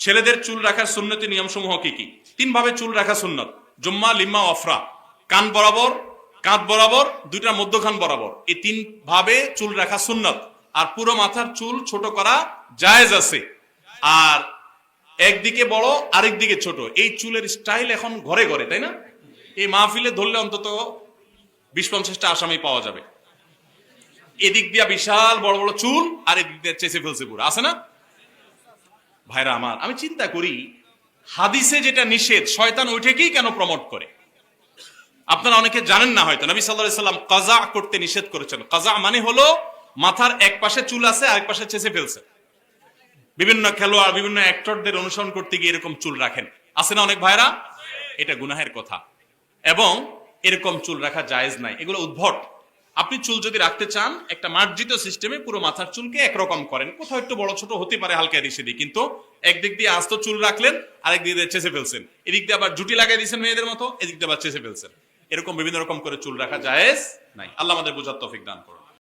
ছেলেদের চুল রাখার সুন্নতি নিয়ম সমূহ কি কি? তিন ভাবে চুল রাখা সুন্নত: জুম্মা, লিম্মা, অফরা। কান বরাবর, কাঁধ বরাবর, দুইটা মধ্যখান বরাবর, এই তিন ভাবে চুল রাখা সুন্নত। আর পুরো মাথার চুল ছোট করা জায়েজ আছে। আর একদিকে বড় আরেক দিকে ছোট, এই চুলের স্টাইল এখন ঘরে ঘরে, তাই না? এই মাহফিলে ধরলে অন্তত 20-50টা আসামি পাওয়া যাবে। এদিক দিয়া বিশাল বড় বড় চুল, আর এদিক দিয়ে চেঁচে ফেলছে পুরো, আছে না? ভাইরা আমার, আমি চিন্তা করি হাদিসে যেটা নিষেধ, শয়তান ওইটা কি কেন প্রমোট করে? আপনারা অনেকে জানেন না হয়তো, নবী সাল্লাল্লাহু আলাইহি সাল্লাম কাজা করতে নিষেধ করেছেন। কাজা মানে হলো মাথার এক পাশে চুল আছে, আরেক পাশে চেঁচে ফেলছে। বিভিন্ন খেলোয়াড়, বিভিন্ন অ্যাক্টরদের অনুসরণ করতে গিয়ে এরকম চুল রাখেন, আছে না অনেক ভাইরা? এটা গুনাহের কথা, এবং এরকম চুল রাখা জায়েজ নাই, এগুলো উদ্ভট। আপনি চুল যদি রাখতে চান, একটা মার্জিত সিস্টেমে পুরো মাথার চুলকে একরকম করেন। কোথাও একটু বড় ছোট হতে পারে, হালকা এদিক সেদিক, কিন্তু একদিক দিয়ে আস্ত চুল রাখলেন, আরেক দিক দিয়ে চেঁচে ফেলছেন, এদিক দিয়ে আবার জুটি লাগাই দিয়েছেন মেয়েদের মতো, এদিক দিয়ে আবার চেঁচে ফেলছেন। এরকম বিভিন্ন রকম করে চুল রাখা জায়েজ নাই। আল্লাহ আমাদের বোঝার তৌফিক দান করুন।